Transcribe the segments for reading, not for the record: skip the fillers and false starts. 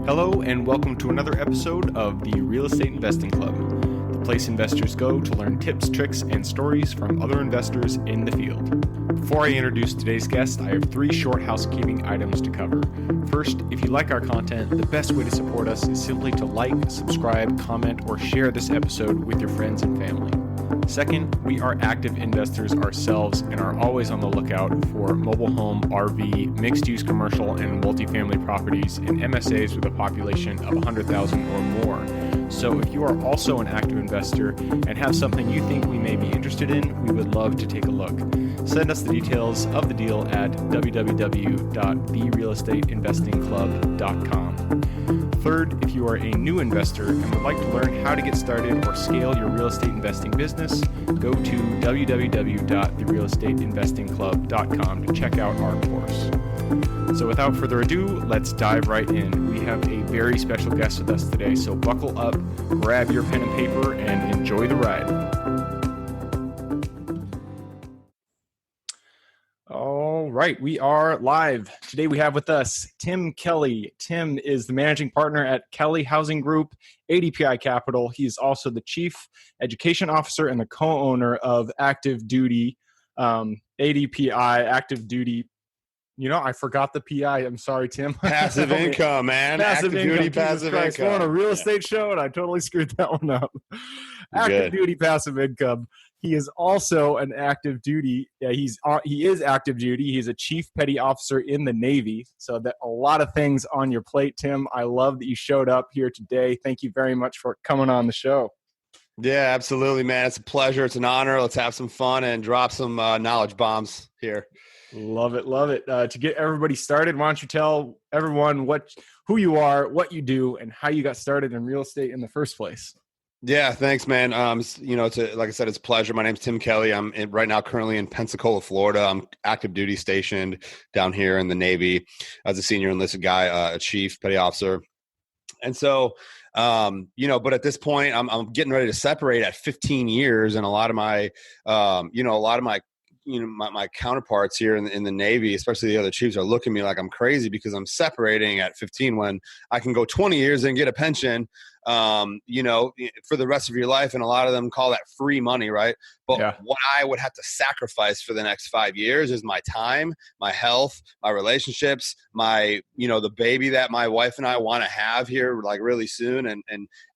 Hello and welcome to another episode of the Real Estate Investing Club, the place investors go to learn tips, tricks, and stories from other investors in the field. Before I introduce today's guest, I have three short housekeeping items to cover. First, if you like our content, the best way to support us is simply to like, subscribe, comment, or share this episode with your friends and family. Second, we are active investors ourselves and are always on the lookout for mobile home, RV, mixed-use commercial, and multifamily properties in MSAs with a population of 100,000 or more. So if you are also an active investor and have something you think we may be interested in, we would love to take a look. Send us the details of the deal at www.therealestateinvestingclub.com. Third, if you are a new investor and would like to learn how to get started or scale your real estate investing business, go to www.therealestateinvestingclub.com to check out our course. So without further ado, let's dive right in. We have a very special guest with us today, so buckle up, grab your pen and paper, and enjoy the ride. All right, we are live. Today we have with us Tim Kelly. Tim is the managing partner at Kelly Housing Group, ADPI Capital. He is also the chief education officer and the co-owner of Active Duty, ADPI, Active Duty. You know, I forgot the PI. I'm sorry, Tim. Passive income, man. Passive Active income. duty, passive income. We're on a real estate show, and I totally screwed that one up. Active duty, passive income. He is also an active duty. He is active duty. He's a chief petty officer in the Navy. So that a lot of things on your plate, Tim. I love that you showed up here today. Thank you very much for coming on the show. Yeah, absolutely, man. It's a pleasure. It's an honor. Let's have some fun and drop some knowledge bombs here. Love it. Love it. To get everybody started, why don't you tell everyone who you are, what you do, and how you got started in real estate in the first place? Yeah, thanks, man. Like I said, it's a pleasure. My name's Tim Kelly. I'm right now currently in Pensacola, Florida. I'm active duty stationed down here in the Navy as a senior enlisted guy, a chief petty officer. And so, but at this point, I'm getting ready to separate at 15 years, and a lot of my my counterparts here in the Navy, especially the other chiefs, are looking at me like I'm crazy because I'm separating at 15 when I can go 20 years and get a pension, for the rest of your life. And a lot of them call that free money, right? But what I would have to sacrifice for the next 5 years is my time, my health, my relationships, the baby that my wife and I want to have here like really soon.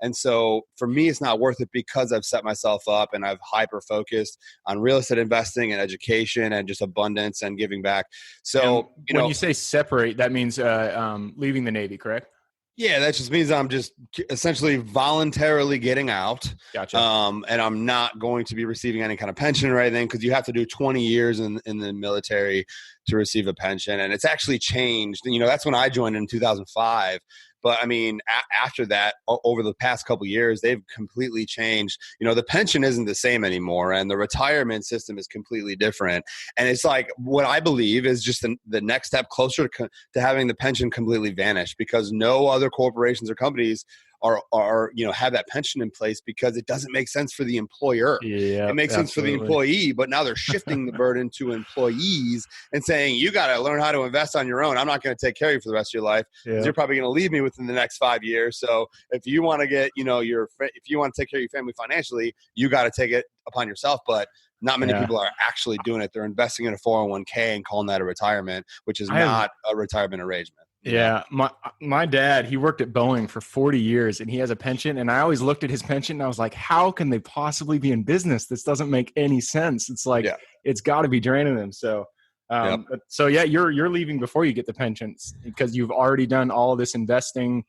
And so for me, it's not worth it because I've set myself up and I've hyper focused on real estate investing and education and just abundance and giving back. So, when you say separate, that means leaving the Navy, correct? Yeah, that just means I'm just essentially voluntarily getting out. Gotcha. And I'm not going to be receiving any kind of pension or anything because you have to do 20 years in the military to receive a pension. And it's actually changed. That's when I joined in 2005. But I mean, after that, over the past couple of years, they've completely changed. The pension isn't the same anymore, and the retirement system is completely different. And it's like what I believe is just the next step closer to having the pension completely vanish, because no other corporations or companies are have that pension in place because it doesn't make sense for the employer. Yeah, it makes sense for the employee, but now they're shifting the burden to employees and saying, you got to learn how to invest on your own. I'm not going to take care of you for the rest of your life because you're probably going to leave me within the next 5 years. So if you want to get, if you want to take care of your family financially, you got to take it upon yourself. But not many people are actually doing it. They're investing in a 401k and calling that a retirement, which is not a retirement arrangement. Yeah. My dad, he worked at Boeing for 40 years and he has a pension. And I always looked at his pension and I was like, how can they possibly be in business? This doesn't make any sense. It's like, it's got to be draining them. So, you're leaving before you get the pensions because you've already done all of this investing.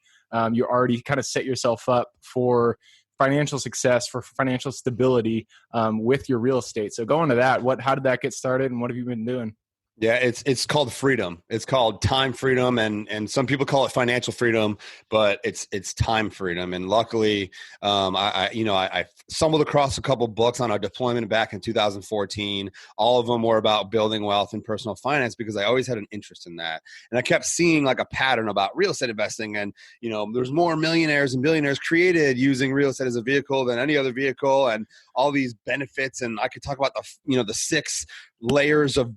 You already kind of set yourself up for financial success, for financial stability with your real estate. So going to that, how did that get started and what have you been doing? Yeah, it's called freedom. It's called time freedom, and some people call it financial freedom, but it's time freedom. And luckily, I stumbled across a couple books on our deployment back in 2014. All of them were about building wealth and personal finance because I always had an interest in that. And I kept seeing like a pattern about real estate investing, and there's more millionaires and billionaires created using real estate as a vehicle than any other vehicle, and all these benefits. And I could talk about the 6 layers of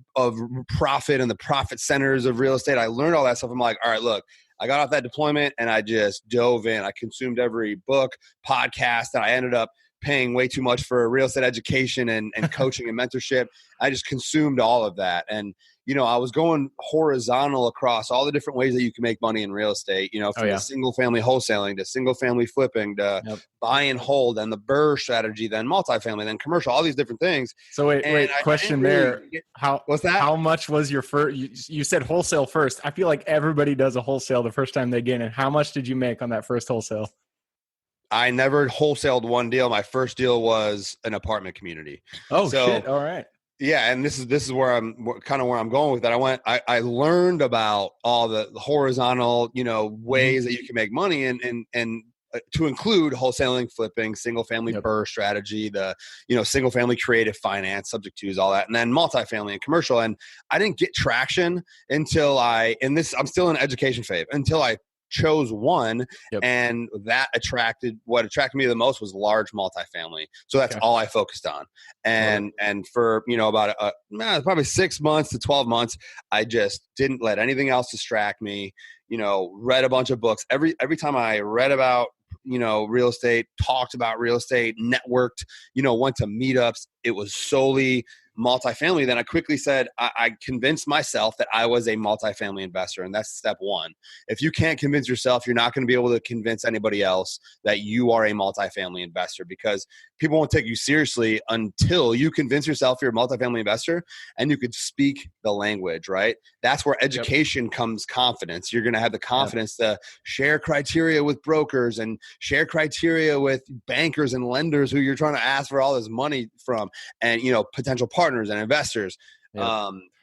profit and the profit centers of real estate. I learned all that stuff. I'm like, all right, look, I got off that deployment and I just dove in. I consumed every book, podcast, and I ended up paying way too much for real estate education and coaching and mentorship. I just consumed all of that. And, I was going horizontal across all the different ways that you can make money in real estate, from the single family wholesaling to single family flipping to buy and hold, and the BRRRR strategy, then multifamily, then commercial, all these different things. So wait, question there. What's that? How much was your first, you said wholesale first. I feel like everybody does a wholesale the first time they get in. How much did you make on that first wholesale? I never wholesaled one deal. My first deal was an apartment community. Oh, shit. All right. Yeah, and this is where I'm going with that. I learned about all the horizontal, ways that you can make money, and to include wholesaling, flipping, single family BRRRR strategy, the single family creative finance, subject to all that, and then multifamily and commercial. And I didn't get traction until I'm still in education phase, until I chose one, and what attracted me the most was large multifamily. So that's all I focused on. And for about probably 6 months to 12 months, I just didn't let anything else distract me. Read a bunch of books. Every time I read about real estate, talked about real estate, networked, went to meetups, it was solely multifamily. Then I quickly said, I convinced myself that I was a multifamily investor. And that's step one. If you can't convince yourself, you're not going to be able to convince anybody else that you are a multifamily investor, because people won't take you seriously until you convince yourself you're a multifamily investor and you could speak the language, right? That's where education comes confidence. You're going to have the confidence to share criteria with brokers and share criteria with bankers and lenders who you're trying to ask for all this money from, and, potential partners and investors.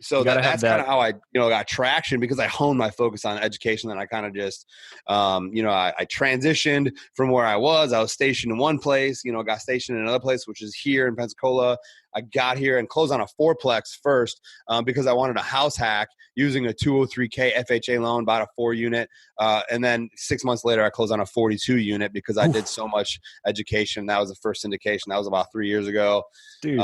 So that's kind of how I, got traction, because I honed my focus on education. And I kind of just, I transitioned from where I was stationed in one place, got stationed in another place, which is here in Pensacola. I got here and closed on a fourplex first because I wanted a house hack using a 203K FHA loan, bought a 4-unit. And then 6 months later, I closed on a 42-unit because I did so much education. That was the first syndication. That was about 3 years ago. Dude,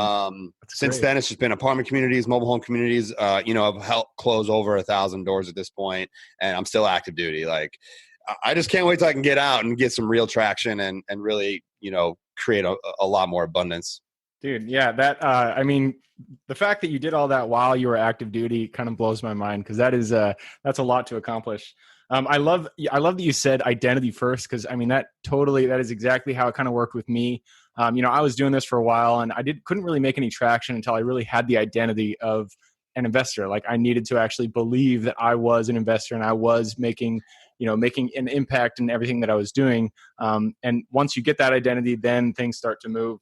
since then, it's just been apartment communities, mobile home communities. I've helped close over 1,000 doors at this point, and I'm still active duty. Like, I just can't wait till I can get out and get some real traction and really, create a lot more abundance. Dude, yeah, that the fact that you did all that while you were active duty kind of blows my mind, because that's a lot to accomplish. I love that you said identity first, because that is exactly how it kind of worked with me. I was doing this for a while, and I couldn't really make any traction until I really had the identity of an investor. Like, I needed to actually believe that I was an investor and I was making an impact in everything that I was doing. And once you get that identity, then things start to move.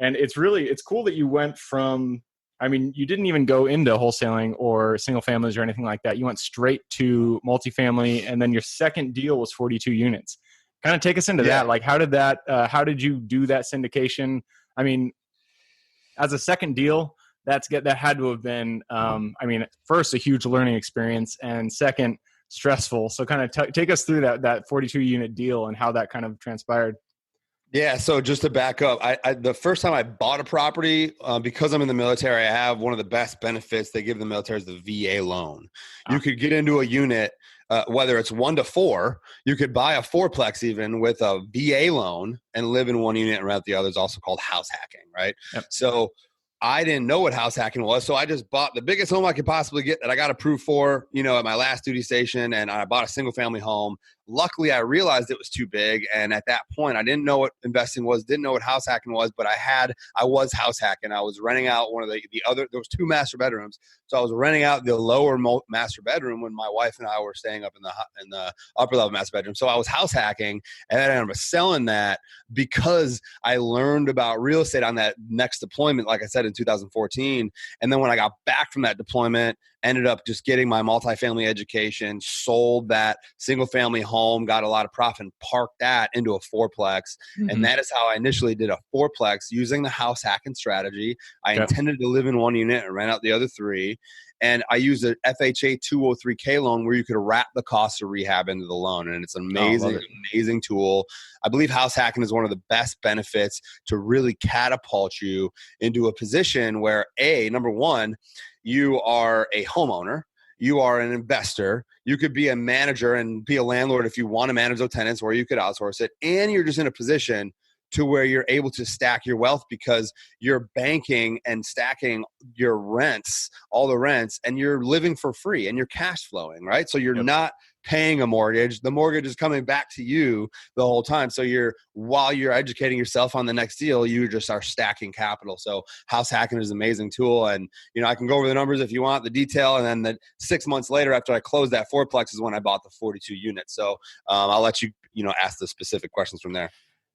And it's cool that you went from, you didn't even go into wholesaling or single families or anything like that. You went straight to multifamily, and then your second deal was 42 units. Kind of take us into that. Like, how did you do that syndication? As a second deal, that had to have been, first, a huge learning experience, and second, stressful. So kind of take us through that 42 unit deal and how that kind of transpired. Yeah. So just to back up, the first time I bought a property, because I'm in the military, I have one of the best benefits they give the military is the VA loan. You could get into a unit, whether it's 1 to 4, you could buy a fourplex even with a VA loan and live in one unit and rent the other. Is also called house hacking, right? Yep. So I didn't know what house hacking was. So I just bought the biggest home I could possibly get that I got approved for, at my last duty station. And I bought a single family home. Luckily, I realized it was too big. And at that point, I didn't know what investing was, didn't know what house hacking was, but I was house hacking. I was renting out one of the other, there was 2 master bedrooms. So I was renting out the lower master bedroom when my wife and I were staying up in the upper level master bedroom. So I was house hacking, and then I ended up selling that because I learned about real estate on that next deployment, like I said, in 2014. And then when I got back from that deployment, ended up just getting my multifamily education, sold that single family home, got a lot of profit, and parked that into a fourplex. Mm-hmm. And that is how I initially did a fourplex using the house hacking strategy. I intended to live in one unit and rent out the other 3. And I used an FHA 203K loan where you could wrap the cost of rehab into the loan. And it's an amazing tool. I believe house hacking is one of the best benefits to really catapult you into a position where, number one, you are a homeowner. you are an investor. You could be a manager and be a landlord if you want to manage those tenants, or you could outsource it. And you're just in a position to where you're able to stack your wealth because you're banking and stacking your rents, all the rents, and you're living for free and you're cash flowing, right? So you're not paying a mortgage. The mortgage is coming back to you the whole time. So while you're educating yourself on the next deal, you just are stacking capital. So house hacking is an amazing tool. And, I can go over the numbers if you want the detail. And then 6 months later, after I closed that fourplex is when I bought the 42 units. So I'll let you, ask the specific questions from there.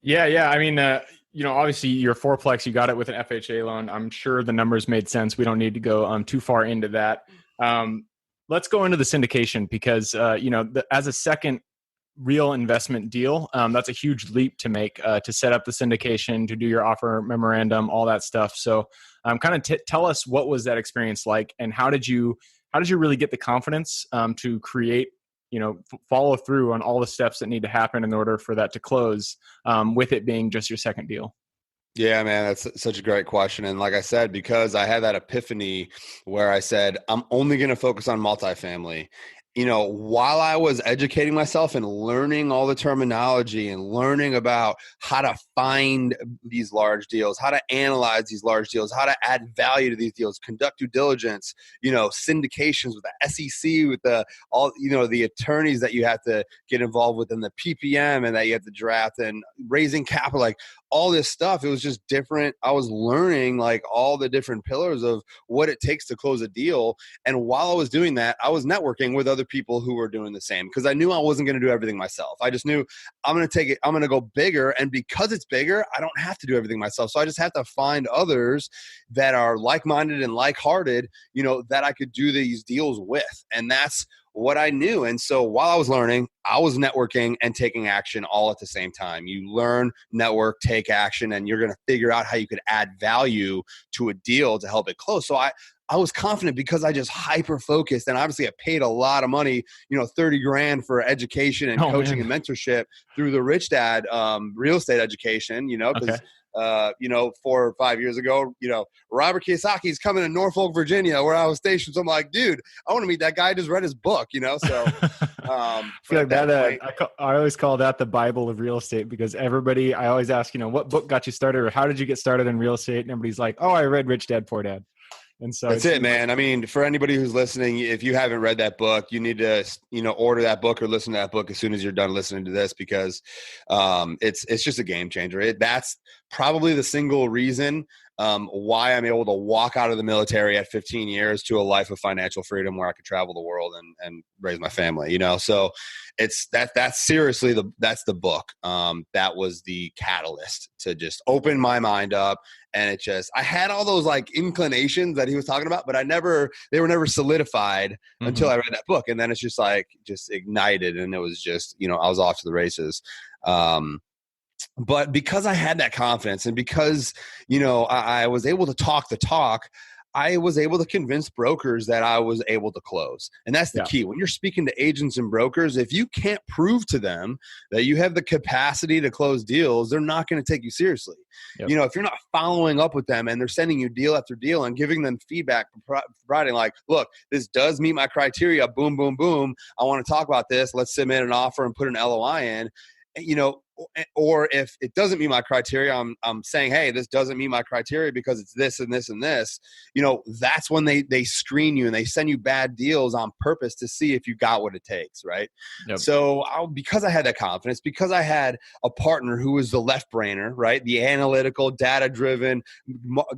Yeah. I mean, obviously your fourplex, you got it with an FHA loan. I'm sure the numbers made sense. We don't need to go too far into that. Let's go into the syndication because, as a second real investment deal, that's a huge leap to make, to set up the syndication, to do your offer memorandum, all that stuff. So kind of tell us, what was that experience like, and how did you really get the confidence to create, follow through on all the steps that need to happen in order for that to close, with it being just your second deal? Yeah, man, that's such a great question. And like I said, because I had that epiphany where I said, I'm only going to focus on multifamily. While I was educating myself and learning all the terminology and learning about how to find these large deals, how to analyze these large deals, how to add value to these deals, conduct due diligence, syndications with the SEC, with the attorneys that you have to get involved with, and the PPM, and that you have to draft, and raising capital, like all this stuff. It was just different. I was learning like all the different pillars of what it takes to close a deal. And while I was doing that, I was networking with other people who were doing the same, because I knew I wasn't going to do everything myself. I just knew I'm going to take it. I'm going to go bigger. And because it's bigger, I don't have to do everything myself. So I just have to find others that are like-minded and like-hearted, that I could do these deals with. And that's what I knew. And so while I was learning, I was networking and taking action all at the same time. You learn, network, take action, and you're going to figure out how you could add value to a deal to help it close. So I was confident because I just hyper focused, and obviously I paid a lot of money, $30 grand for education and coaching and mentorship through the Rich Dad real estate education, because 4 or 5 years ago, Robert Kiyosaki's coming to Norfolk, Virginia, where I was stationed. So I'm like, dude, I want to meet that guy. I just read his book, so I feel like that I always call that the Bible of real estate, because I always ask, what book got you started, or how did you get started in real estate? And everybody's like, oh, I read Rich Dad, Poor Dad. And so that's it, man. I mean, for anybody who's listening, if you haven't read that book, you need to, order that book or listen to that book as soon as you're done listening to this, because it's just a game changer. That's probably the single reason why I'm able to walk out of the military at 15 years to a life of financial freedom where I could travel the world and raise my family, so that's seriously that's the book. That was the catalyst to just open my mind up. And I had all those like inclinations that he was talking about, but they were never solidified until I read that book. And then it's just ignited, and it was just, I was off to the races. But because I had that confidence, and because, I was able to talk the talk, I was able to convince brokers that I was able to close. And that's the key. When you're speaking to agents and brokers, if you can't prove to them that you have the capacity to close deals, they're not going to take you seriously. If you're not following up with them and they're sending you deal after deal and giving them feedback, providing like, look, this does meet my criteria, boom, boom, boom, I want to talk about this, let's submit an offer and put an LOI in, or if it doesn't meet my criteria, I'm saying, hey, this doesn't meet my criteria because it's this and this and this, that's when they screen you and they send you bad deals on purpose to see if you got what it takes. Right. Yep. So because I had that confidence, because I had a partner who was the left brainer, right? The analytical, data driven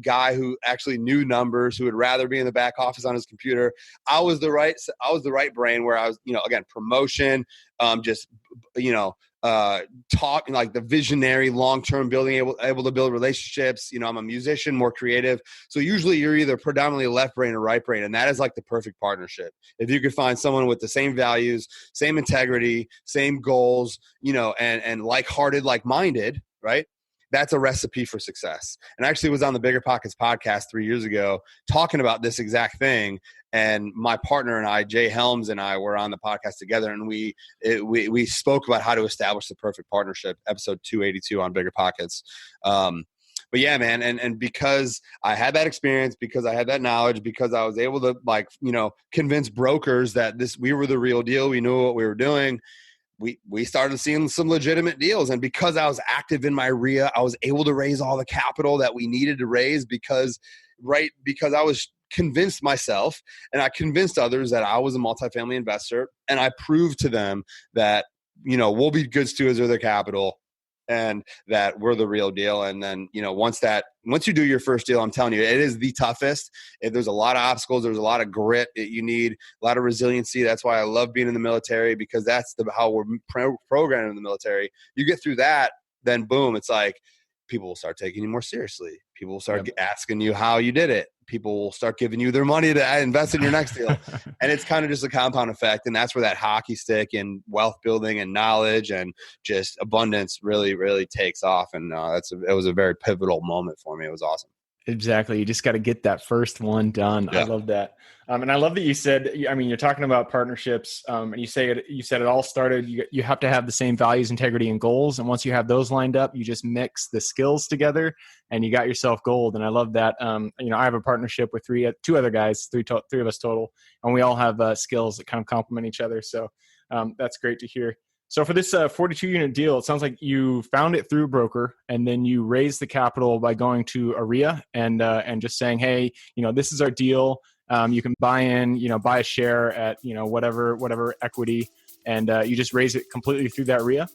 guy who actually knew numbers, who would rather be in the back office on his computer. I was the right brain where I was, again, promotion, talk like the visionary, long-term building, able to build relationships. I'm a musician, more creative. So usually you're either predominantly left brain or right brain. And that is like the perfect partnership. If you could find someone with the same values, same integrity, same goals, and like-hearted, like-minded, right? That's a recipe for success. And I actually was on the Bigger Pockets podcast 3 years ago talking about this exact thing. And my partner and I, Jay Helms, and I were on the podcast together, and we spoke about how to establish the perfect partnership, episode 282 on Bigger Pockets. but yeah, man. And because I had that experience, because I had that knowledge, because I was able to convince brokers that we were the real deal. We knew what we were doing. We started seeing some legitimate deals. And because I was active in my RIA, I was able to raise all the capital that we needed to raise because I was convinced myself and I convinced others that I was a multifamily investor. And I proved to them that, we'll be good stewards of their capital and that we're the real deal. And then, once you do your first deal, I'm telling you, it is the toughest. There's a lot of obstacles. There's a lot of grit that you need, a lot of resiliency. That's why I love being in the military, because that's how we're programmed in the military. You get through that, then boom, it's like people will start taking you more seriously. People will start asking you how you did it. People will start giving you their money to invest in your next deal. And it's kind of just a compound effect. And that's where that hockey stick and wealth building and knowledge and just abundance really, really takes off. And it was a very pivotal moment for me. It was awesome. Exactly. You just got to get that first one done. Yeah. I love that. And I love that you said, you're talking about partnerships, and you said it all started, you have to have the same values, integrity, and goals. And once you have those lined up, you just mix the skills together and you got yourself gold. And I love that. I have a partnership with two other guys, three of us total, and we all have skills that kind of complement each other. So that's great to hear. So for this 42 unit deal, it sounds like you found it through a broker, and then you raised the capital by going to a RIA and just saying, hey, this is our deal. You can buy a share at, whatever equity, and you just raise it completely through that RIA.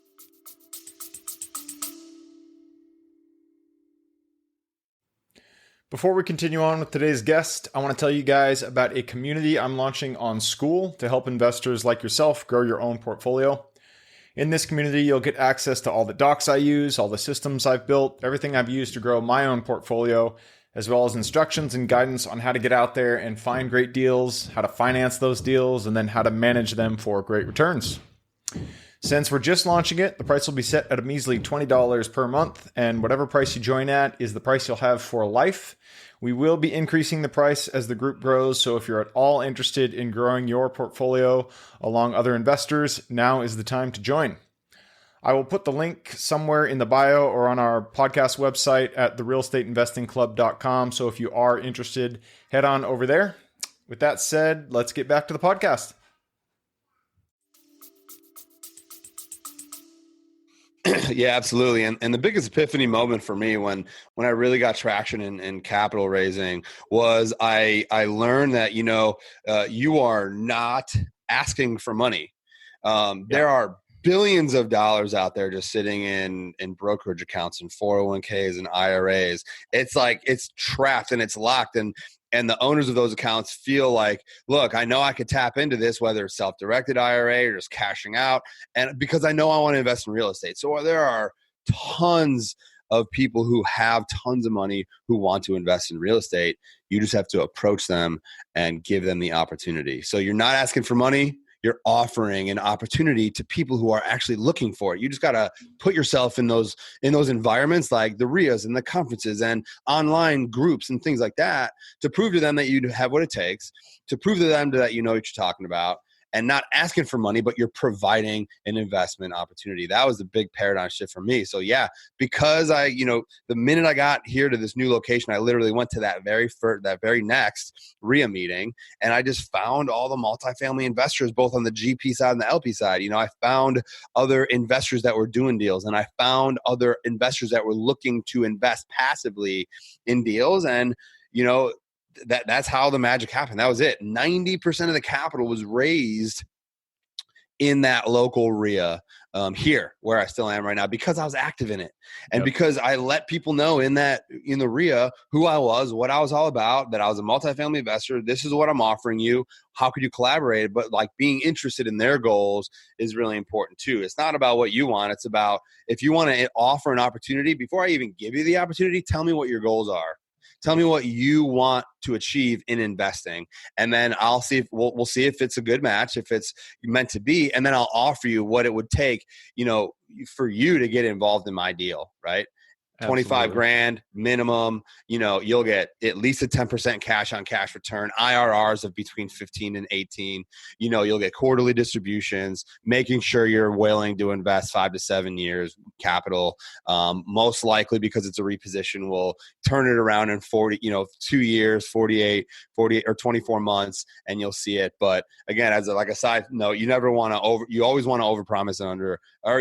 Before we continue on with today's guest, I want to tell you guys about a community I'm launching on School to help investors like yourself grow your own portfolio. In this community, you'll get access to all the docs I use, all the systems I've built, everything I've used to grow my own portfolio, as well as instructions and guidance on how to get out there and find great deals, how to finance those deals, and then how to manage them for great returns. Since we're just launching it, the price will be set at a measly $20 per month, and whatever price you join at is the price you'll have for life. We will be increasing the price as the group grows, so if you're at all interested in growing your portfolio along other investors, now is the time to join. I will put the link somewhere in the bio or on our podcast website at therealestateinvestingclub.com, so if you are interested, head on over there. With that said, let's get back to the podcast. Yeah, absolutely. And the biggest epiphany moment for me when I really got traction in capital raising was I learned that, you are not asking for money. There are billions of dollars out there just sitting in brokerage accounts and 401ks and IRAs. It's like it's trapped and it's locked. And the owners of those accounts feel like, look, I know I could tap into this, whether it's self-directed IRA or just cashing out, and because I know I want to invest in real estate. So there are tons of people who have tons of money who want to invest in real estate. You just have to approach them and give them the opportunity. So you're not asking for money. You're offering an opportunity to people who are actually looking for it. You just got to put yourself in those environments like the RIAs and the conferences and online groups and things like that to prove to them that you have what it takes, to prove to them that you know what you're talking about, and not asking for money, but you're providing an investment opportunity. That was the big paradigm shift for me. So yeah, because the minute I got here to this new location, I literally went to that very next RIA meeting, and I just found all the multifamily investors, both on the GP side and the LP side. I found other investors that were doing deals, and I found other investors that were looking to invest passively in deals. And, that's how the magic happened. That was it. 90% of the capital was raised in that local RIA here where I still am right now, because I was active in it. And because I let people know in the RIA who I was, what I was all about, that I was a multifamily investor. This is what I'm offering you. How could you collaborate? But being interested in their goals is really important too. It's not about what you want. It's about, if you want to offer an opportunity, before I even give you the opportunity, tell me what your goals are. Tell me what you want to achieve in investing, and then I'll see if we'll see if it's a good match, if it's meant to be, and then I'll offer you what it would take, for you to get involved in my deal, right? 25 Absolutely. grand minimum, you'll get at least a 10% cash on cash return, IRRs of between 15 and 18. You'll get quarterly distributions, making sure you're willing to invest 5 to 7 years capital. Most likely, because it's a reposition, we'll turn it around in 2 years, 48 or 24 months, and you'll see it. But again, like a side note, you never want to you always want to overpromise and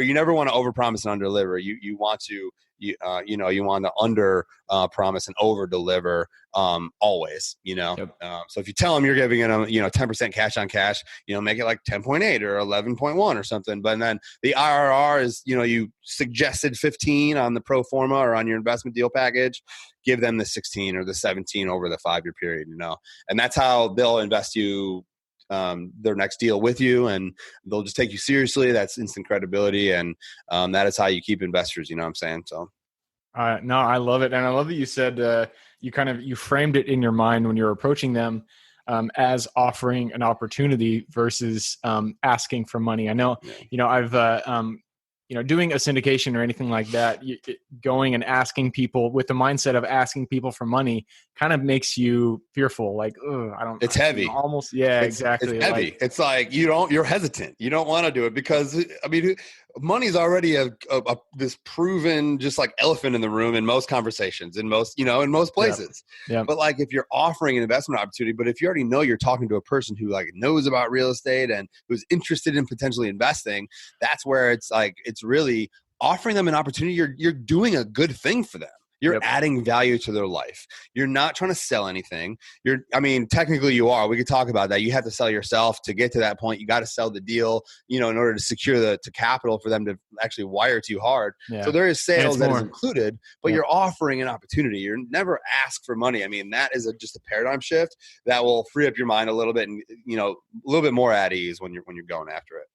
you never want to overpromise and underdeliver. You want to, you want to under promise and over deliver always. Yep. So if you tell them you're giving them 10% cash on cash, make it like 10.8 or 11.1 or something. But then the IRR is, you suggested 15 on the pro forma or on your investment deal package. Give them the 16 or the 17 over the 5-year period. And that's how they'll invest you their next deal with you, and they'll just take you seriously. That's instant credibility, and that is how you keep investors. You know what I'm saying? So, no, I love it, and I love that you said you framed it in your mind when you're approaching them as offering an opportunity versus asking for money. I know, I've doing a syndication or anything like that, going and asking people with the mindset of asking people for money kind of makes you fearful. Like, it's heavy. Almost. Yeah, exactly. It's heavy. It's like, you're hesitant. You don't want to do it because, money's already this proven just like elephant in the room in most conversations, in most places. Yeah. But like, if you're offering an investment opportunity, but if you already know you're talking to a person who like knows about real estate and who's interested in potentially investing, that's where it's like, it's really offering them an opportunity. You're doing a good thing for them. You're adding value to their life. You're not trying to sell anything. Technically you are. We could talk about that. You have to sell yourself to get to that point. You got to sell the deal, in order to secure the capital for them to actually wire to you hard. Yeah. So there is sales that is included, but you're offering an opportunity. You're never asked for money. that is just a paradigm shift that will free up your mind a little bit and, a little bit more at ease when you're going after it.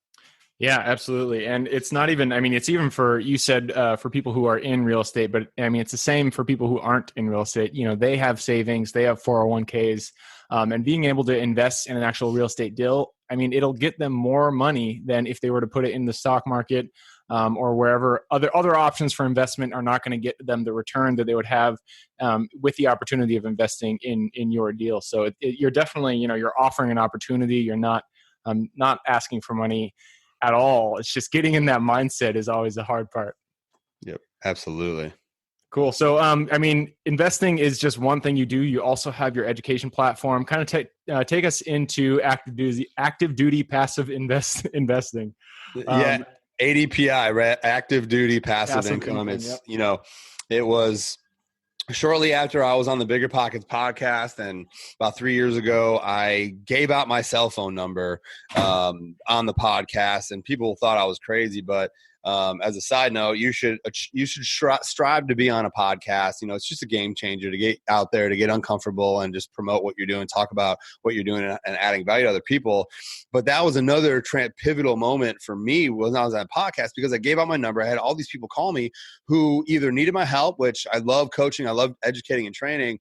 Yeah, absolutely. And it's not even, it's even for, you said for people who are in real estate, but it's the same for people who aren't in real estate. They have savings, they have 401ks, and being able to invest in an actual real estate deal, it'll get them more money than if they were to put it in the stock market or wherever. Other options for investment are not going to get them the return that they would have with the opportunity of investing in your deal. So you're definitely, you're offering an opportunity. You're not asking for money at all. It's just getting in that mindset is always the hard part. Yep, absolutely. Cool. So, investing is just one thing you do. You also have your education platform. Kind of take us into active duty passive investing. ADPI, right? Active duty passive income. It's it was shortly after I was on the Bigger Pockets podcast, and about 3 years ago, I gave out my cell phone number on the podcast, and people thought I was crazy. But as a side note, you should strive to be on a podcast. It's just a game changer to get out there, to get uncomfortable and just promote what you're doing, talk about what you're doing and adding value to other people. But that was another pivotal moment for me when I was on a podcast, because I gave out my number. I had all these people call me who either needed my help, which I love coaching, I love educating and training,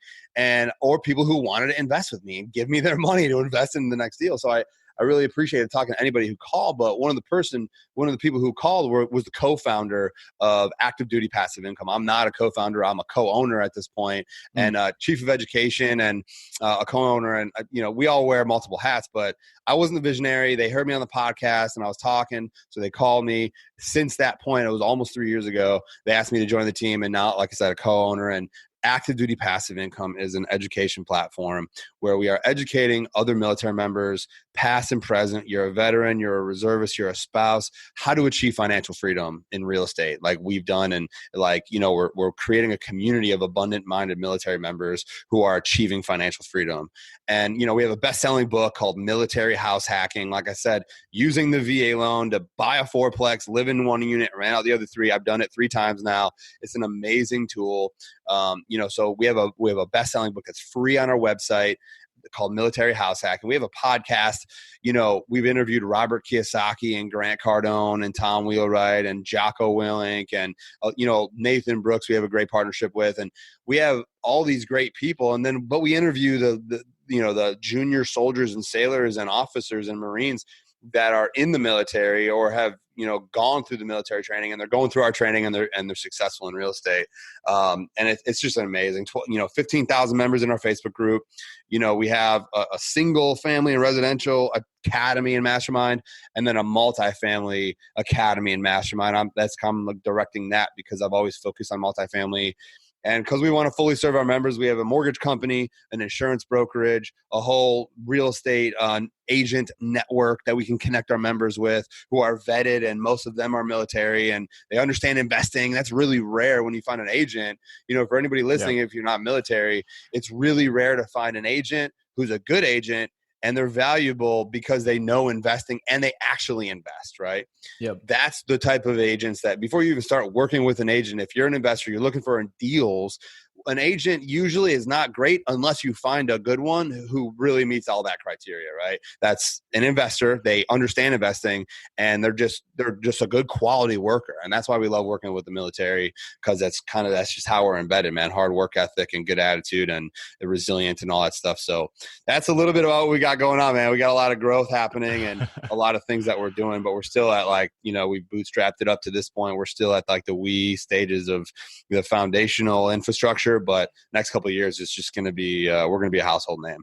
or people who wanted to invest with me and give me their money to invest in the next deal. So I really appreciated talking to anybody who called, but one of the people who called was the co-founder of Active Duty Passive Income. I'm not a co-founder. I'm a co-owner at this point, and chief of education and a co-owner. And, we all wear multiple hats, but I wasn't the visionary. They heard me on the podcast and I was talking. So they called me. Since that point, it was almost 3 years ago, they asked me to join the team. And now, like I said, a co-owner. And Active Duty Passive Income is an education platform where we are educating other military members, past and present. You're a veteran, you're a reservist, you're a spouse, how to achieve financial freedom in real estate like we've done. And we're creating a community of abundant-minded military members who are achieving financial freedom. And, we have a best-selling book called Military House Hacking. Like I said, using the VA loan to buy a fourplex, live in one unit, rent out the other three. I've done it 3 times now. It's an amazing tool. So we have a best-selling book that's free on our website called Military House Hack. And we have a podcast. We've interviewed Robert Kiyosaki and Grant Cardone and Tom Wheelwright and Jocko Willink and, Nathan Brooks, we have a great partnership with. And we have all these great people. But we interview the junior soldiers and sailors and officers and Marines that are in the military or have, gone through the military training, and they're going through our training, and they're successful in real estate. And it's just amazing. 15,000 members in our Facebook group. We have a single family and residential academy and mastermind, and then a multifamily academy and mastermind. That's kind of directing that because I've always focused on multifamily. And because we want to fully serve our members, we have a mortgage company, an insurance brokerage, a whole real estate agent network that we can connect our members with who are vetted, and most of them are military and they understand investing. That's really rare when you find an agent. For anybody listening, if you're not military, it's really rare to find an agent who's a good agent and they're valuable because they know investing and they actually invest, right? Yep. That's the type of agents that before you even start working with an agent, if you're an investor, you're looking for deals, an agent usually is not great unless you find a good one who really meets all that criteria, right? That's an investor. They understand investing and they're just a good quality worker. And that's why we love working with the military, because that's just how we're embedded, man. Hard work ethic and good attitude and resilient and all that stuff. So that's a little bit about what we got going on, man. We got a lot of growth happening and a lot of things that we're doing, but we're still at we bootstrapped it up to this point. We're still at the wee stages of the foundational infrastructure. But next couple of years, it's just going to be we're going to be a household name.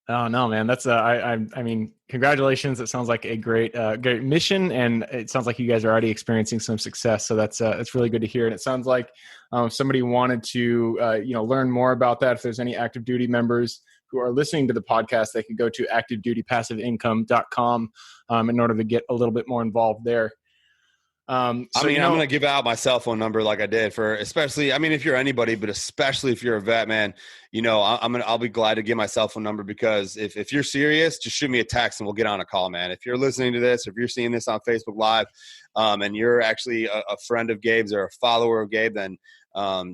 Oh no, man! That's I mean, congratulations! It sounds like a great mission, and it sounds like you guys are already experiencing some success. So that's really good to hear. And it sounds like if somebody wanted to learn more about that, if there's any active duty members who are listening to the podcast, they could go to activedutypassiveincome.com in order to get a little bit more involved there. I'm going to give out my cell phone number like I did for, especially, if you're anybody, but especially if you're a vet, man, I'll be glad to give my cell phone number, because if you're serious, just shoot me a text and we'll get on a call, man. If you're listening to this, if you're seeing this on Facebook Live, and you're actually a friend of Gabe's or a follower of Gabe, then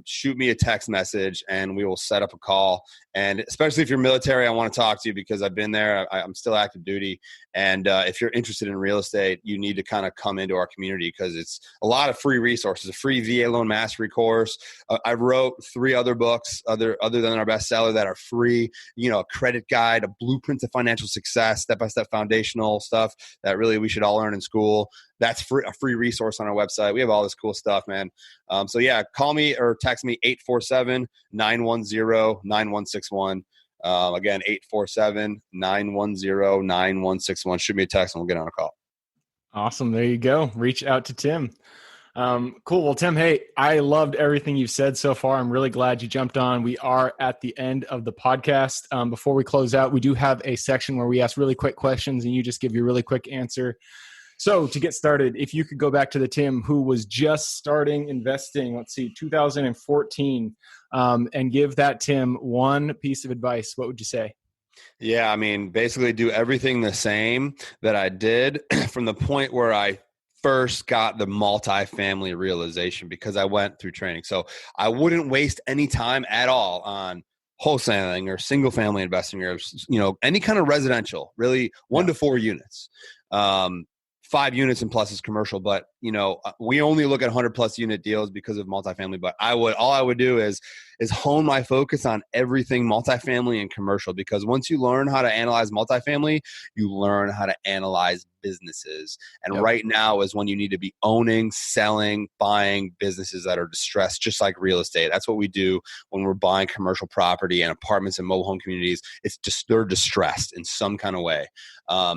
shoot me a text message and we will set up a call. And especially if you're military, I want to talk to you because I've been there. I'm still active duty. And if you're interested in real estate, you need to kind of come into our community because it's a lot of free resources, a free VA loan mastery course. I wrote 3 other books other than our bestseller that are free, a credit guide, a blueprint to financial success, step-by-step foundational stuff that really we should all learn in school. That's free, a free resource on our website. We have all this cool stuff, man. So yeah, call me or text me 847-910-9161. Again, 847-910-9161. Shoot me a text and we'll get on a call. Awesome. There you go. Reach out to Tim. Cool. Well, Tim, hey, I loved everything you've said so far. I'm really glad you jumped on. We are at the end of the podcast. Before we close out, we do have a section where we ask really quick questions and you just give your really quick answer. So to get started, if you could go back to the Tim who was just starting investing, 2014, and give that Tim one piece of advice, what would you say? Yeah, basically do everything the same that I did from the point where I first got the multifamily realization, because I went through training. So I wouldn't waste any time at all on wholesaling or single family investing or, any kind of residential, really 1 to 4 units. 5 units and plus is commercial, but we only look at 100+ unit deals because of multifamily. But all I would do is hone my focus on everything multifamily and commercial, because once you learn how to analyze multifamily, you learn how to analyze businesses. And right now is when you need to be owning, selling, buying businesses that are distressed, just like real estate. That's what we do when we're buying commercial property and apartments and mobile home communities. It's just, they're distressed in some kind of way.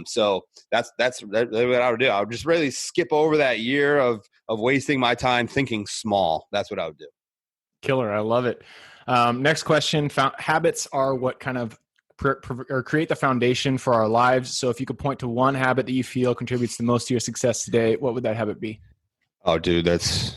So that's what I would do. I would just really skip over that year of wasting my time thinking small. That's what I would do. Killer. I love it. Next question. Habits are what kind of or create the foundation for our lives. So if you could point to one habit that you feel contributes the most to your success today, what would that habit be? Oh, dude, that's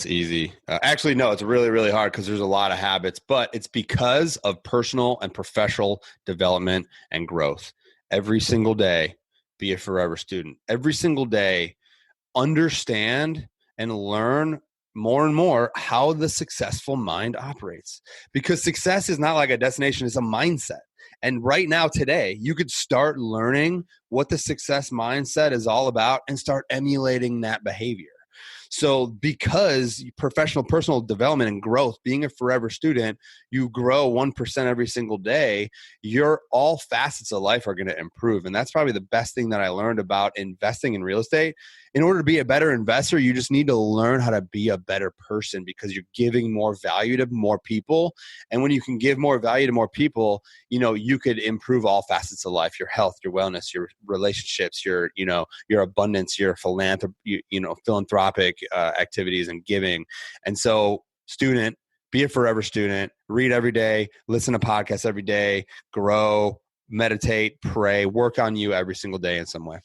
easy. Actually, no, it's really, really hard because there's a lot of habits, but it's because of personal and professional development and growth. Every single day, be a forever student. Every single day, understand and learn more and more how the successful mind operates, because success is not like a destination, it's a mindset. And right now, today, you could start learning what the success mindset is all about and start emulating that behavior. So because professional personal development and growth, being a forever student, you grow 1% every single day, your all facets of life are going to improve. And that's probably the best thing that I learned about investing in real estate. In order to be a better investor, you just need to learn how to be a better person, because you're giving more value to more people. And when you can give more value to more people, you could improve all facets of life: your health, your wellness, your relationships, your abundance, your philanthropic activities and giving. And so, student, be a forever student, read every day, listen to podcasts every day, grow, meditate, pray, work on you every single day in some way.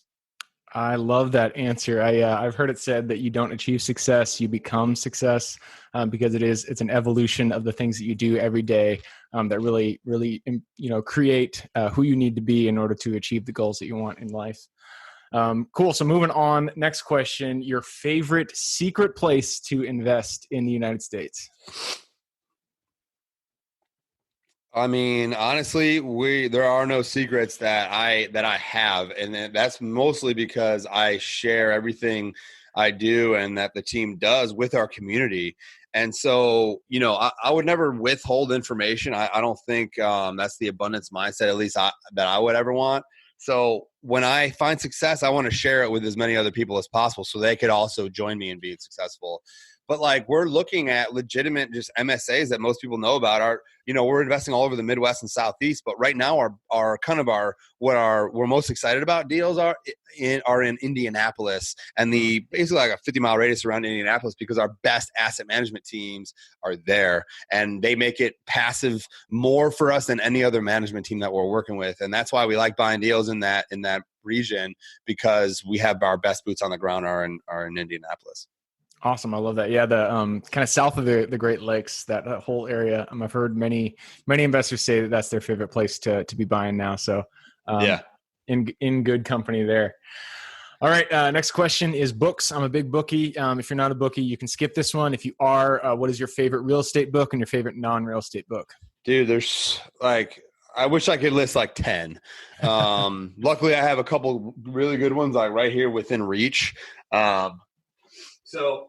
I love that answer. I've heard it said that you don't achieve success, you become success, because it's an evolution of the things that you do every day that really create who you need to be in order to achieve the goals that you want in life. Cool. So moving on, next question: your favorite secret place to invest in the United States? I mean, honestly, there are no secrets that I have, and that's mostly because I share everything I do and that the team does with our community. And so, I would never withhold information. I don't think that's the abundance mindset, at least that I would ever want. So when I find success, I want to share it with as many other people as possible so they could also join me in being successful. But we're looking at legitimate just MSAs that most people know about. We're investing all over the Midwest and Southeast, but right now we're most excited about deals are in Indianapolis and basically like a 50-mile radius around Indianapolis, because our best asset management teams are there, and they make it passive more for us than any other management team that we're working with. And that's why we like buying deals in that region, because we have our best boots on the ground are in Indianapolis. Awesome. I love that. Yeah. The kind of south of the Great Lakes, that whole area. I've heard many investors say that that's their favorite place to be buying now. So in good company there. All right. Next question is books. I'm a big bookie. If you're not a bookie, you can skip this one. If you are, what is your favorite real estate book and your favorite non-real estate book? Dude, there's I wish I could list 10. Luckily I have a couple really good ones right here within reach. So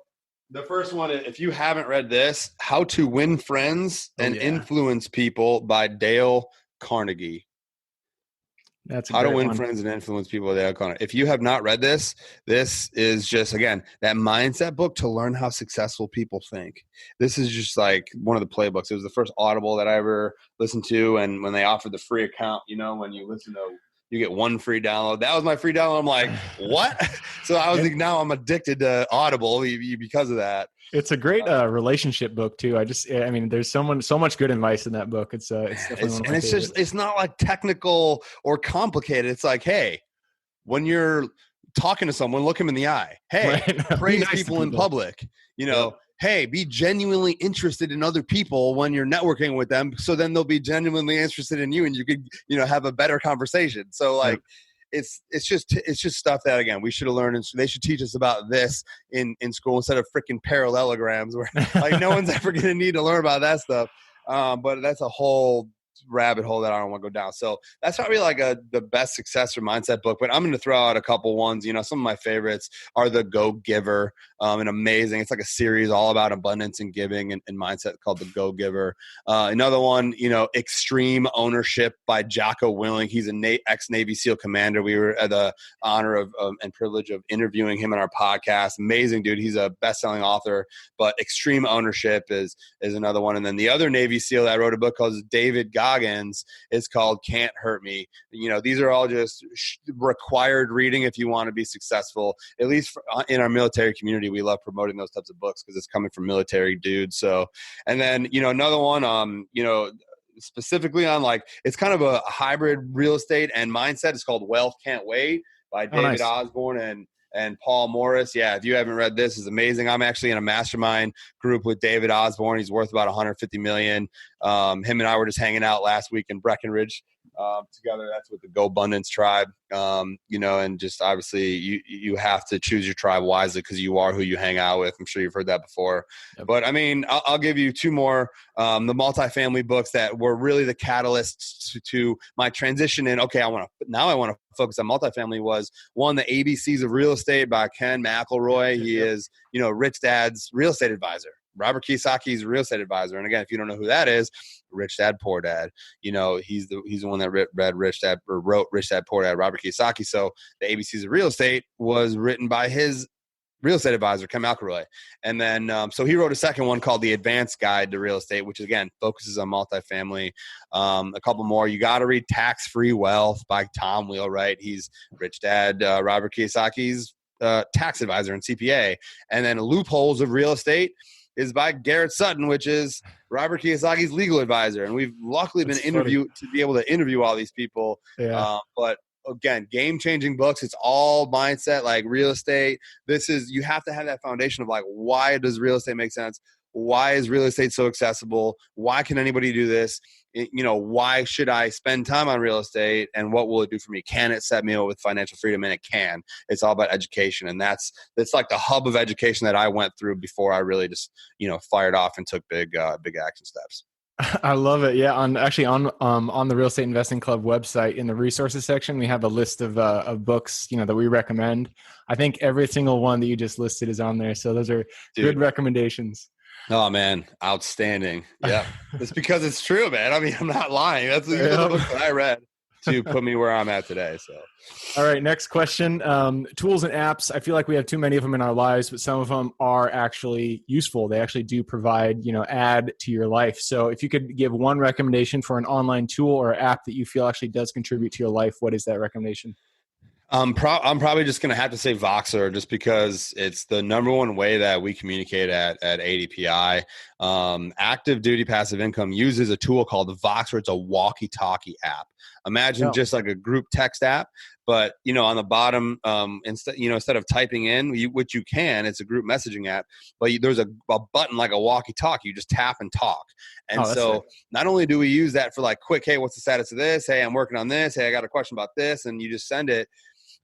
the first one, if you haven't read this, How to Win Friends and Influence People by Dale Carnegie. That's How to Win Friends and Influence People by Dale Carnegie. If you have not read this is just, again, that mindset book to learn how successful people think. This is just one of the playbooks. It was the first Audible that I ever listened to. And when they offered the free account, when you listen to, you get one free download. That was my free download. I'm like, what? So I was now I'm addicted to Audible because of that. It's a great relationship book too. There's so much good advice in that book. It's definitely one of my favorites. It's not technical or complicated. It's hey, when you're talking to someone, look them in the eye. Hey, praise nice people in public. Hey, be genuinely interested in other people when you're networking with them, so then they'll be genuinely interested in you, and you could, have a better conversation. So it's just stuff that, again, we should have learned, and they should teach us about this in school instead of freaking parallelograms, where no one's ever going to need to learn about that stuff. But that's a whole rabbit hole that I don't want to go down. So that's probably the best success or mindset book. But I'm going to throw out a couple ones. Some of my favorites are The Go Giver, an amazing. It's a series all about abundance and giving and mindset called The Go Giver. Another one, Extreme Ownership by Jocko Willink. He's an ex-Navy SEAL commander. We were at the honor of and privilege of interviewing him in our podcast. Amazing dude. He's a best-selling author. But Extreme Ownership is another one. And then the other Navy SEAL that wrote a book called David Goggins. It's called Can't Hurt Me. These are all just required reading if you want to be successful. At least in our military community, we love promoting those types of books because it's coming from military dudes. So, and then, another one, specifically on it's kind of a hybrid real estate and mindset. It's called Wealth Can't Wait by David Osborne and Paul Morris. Yeah, if you haven't read this, it's amazing. I'm actually in a mastermind group with David Osborne. He's worth about $150 million. Him and I were just hanging out last week in Breckenridge, together. That's with the Go Abundance tribe, and just obviously you have to choose your tribe wisely because you are who you hang out with. I'm sure you've heard that before. Yep. But I mean, I'll give you two more, the multifamily books that were really the catalysts to my transition in. Okay, I want to focus on multifamily. Was one, The ABCs of Real Estate by Ken McElroy. He is, Rich Dad's real estate advisor. Robert Kiyosaki's real estate advisor. And again, if you don't know who that is, Rich Dad, Poor Dad, he's the one that wrote Rich Dad, Poor Dad, Robert Kiyosaki. So The ABCs of Real Estate was written by his real estate advisor, Ken McElroy. And then, so he wrote a second one called The Advanced Guide to Real Estate, which again, focuses on multifamily. A couple more. You got to read Tax Free Wealth by Tom Wheelwright. He's Rich Dad, Robert Kiyosaki's tax advisor and CPA. And then Loopholes of Real Estate is by Garrett Sutton, which is Robert Kiyosaki's legal advisor. And we've luckily been to be able to interview all these people. Yeah. But again, game-changing books. It's all mindset, like real estate. You have to have that foundation of like, why does real estate make sense? Why is real estate so accessible? Why can anybody do this? Why should I spend time on real estate, and what will it do for me? Can it set me up with financial freedom? And it can. It's all about education. And that's like the hub of education that I went through before I really just, fired off and took big action steps. I love it. Yeah. On the Real Estate Investing Club website, in the resources section, we have a list of books, that we recommend. I think every single one that you just listed is on there. So those are good recommendations. Oh man, outstanding. Yeah. It's because it's true, man. I mean, I'm not lying. That's the book that I read to put me where I'm at today. So, all right, next question. Tools and apps. I feel like we have too many of them in our lives, but some of them are actually useful. They actually do provide, add to your life. So if you could give one recommendation for an online tool or app that you feel actually does contribute to your life, what is that recommendation? I'm probably just going to have to say Voxer, just because it's the number one way that we communicate at ADPI. Active Duty Passive Income uses a tool called Voxer. It's a walkie-talkie app. Imagine just like a group text app, but on the bottom, instead of typing in, which you can, it's a group messaging app, but there's a button like a walkie-talkie. You just tap and talk. And so not only do we use that for like quick, hey, what's the status of this? Hey, I'm working on this. Hey, I got a question about this. And you just send it.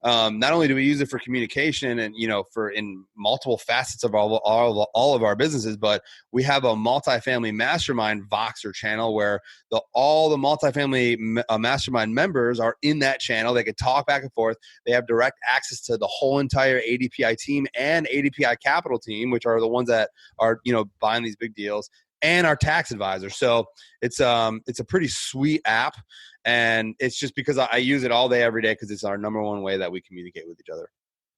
Not only do we use it for communication and, for in multiple facets of all of our businesses, but we have a multifamily mastermind Voxer channel where all the multifamily mastermind members are in that channel. They can talk back and forth. They have direct access to the whole entire ADPI team and ADPI Capital team, which are the ones that are, buying these big deals, and our tax advisor. So it's a pretty sweet app. And it's just because I use it all day, every day, because it's our number one way that we communicate with each other.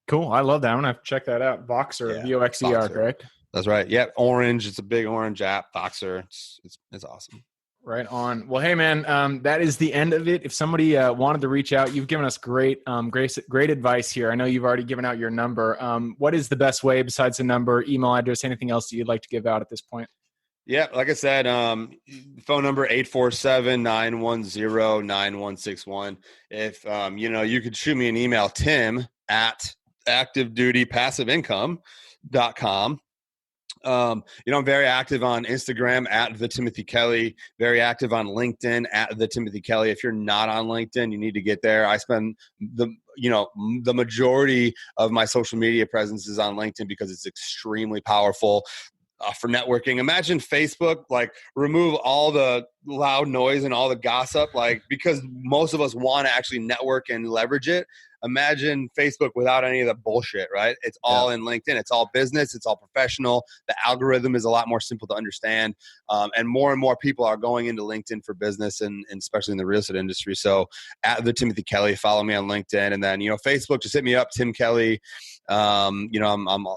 Cool. I love that. I'm going to have to check that out. Voxer, Voxer, correct? That's right. Yeah. Orange. It's a big orange app. Voxer. It's awesome. Right on. Well, hey, man, that is the end of it. If somebody wanted to reach out, you've given us great advice here. I know you've already given out your number. What is the best way besides the number, email address, anything else that you'd like to give out at this point? Yeah, like I said, phone number 847-910-9161. If, you could shoot me an email, tim@activedutypassiveincome.com. I'm very active on Instagram @TheTimothyKelly, very active on LinkedIn @TheTimothyKelly. If you're not on LinkedIn, you need to get there. I spend the majority of my social media presence is on LinkedIn because it's extremely powerful. For networking. Imagine Facebook, like remove all the loud noise and all the gossip, because most of us want to actually network and leverage it. Imagine Facebook without any of the bullshit, right? It's all in LinkedIn. It's all business. It's all professional. The algorithm is a lot more simple to understand. And more people are going into LinkedIn for business and especially in the real estate industry. So @TheTimothyKelly, follow me on LinkedIn. And then, Facebook, just hit me up, Tim Kelly. I'm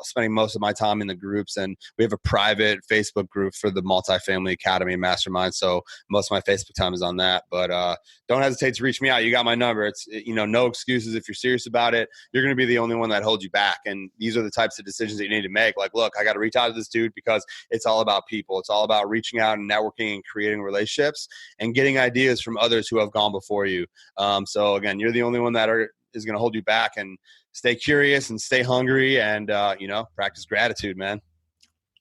spending most of my time in the groups, and we have a private Facebook group for the Multifamily Academy Mastermind. So most of my Facebook time is on that, but don't hesitate to reach me out. You got my number. It's, no excuses. If you're serious about it, you're going to be the only one that holds you back. And these are the types of decisions that you need to make. Like, look, I got to reach out to this dude because it's all about people. It's all about reaching out and networking and creating relationships and getting ideas from others who have gone before you. So again, you're the only one that is going to hold you back. And stay curious and stay hungry and, practice gratitude, man.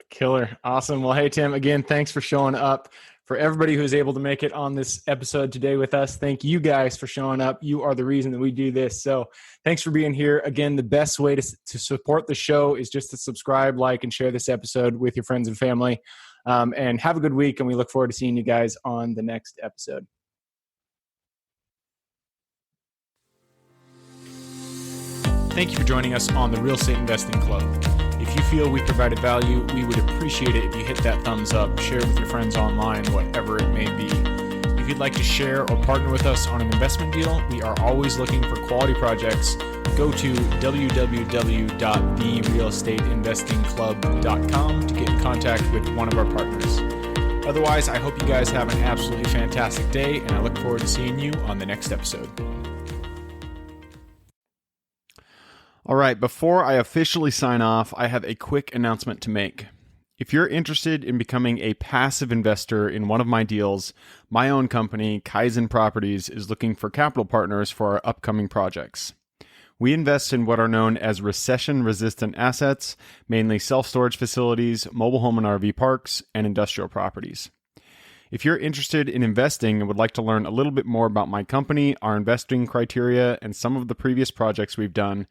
Killer. Awesome. Well, hey, Tim, again, thanks for showing up. For everybody who is able to make it on this episode today with us, thank you guys for showing up. You are the reason that we do this. So thanks for being here. Again, the best way to support the show is just to subscribe, like, and share this episode with your friends and family. And have a good week, and we look forward to seeing you guys on the next episode. Thank you for joining us on the Real Estate Investing Club. If you feel we provided value, we would appreciate it if you hit that thumbs up, share it with your friends online, whatever it may be. If you'd like to share or partner with us on an investment deal, we are always looking for quality projects. Go to www.therealestateinvestingclub.com to get in contact with one of our partners. Otherwise, I hope you guys have an absolutely fantastic day, and I look forward to seeing you on the next episode. All right, before I officially sign off, I have a quick announcement to make. If you're interested in becoming a passive investor in one of my deals, my own company, Kaizen Properties, is looking for capital partners for our upcoming projects. We invest in what are known as recession-resistant assets, mainly self-storage facilities, mobile home and RV parks, and industrial properties. If you're interested in investing and would like to learn a little bit more about my company, our investing criteria, and some of the previous projects we've done,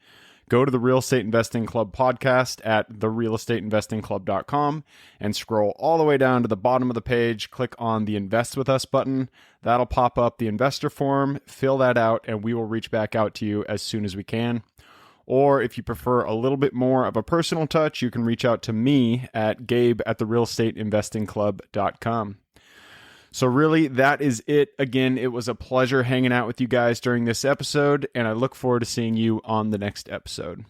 go to the Real Estate Investing Club podcast at therealestateinvestingclub.com and scroll all the way down to the bottom of the page. Click on the Invest With Us button. That'll pop up the investor form. Fill that out, and we will reach back out to you as soon as we can. Or if you prefer a little bit more of a personal touch, you can reach out to me at gabe@therealestateinvestingclub.com. So really, that is it. Again, it was a pleasure hanging out with you guys during this episode, and I look forward to seeing you on the next episode.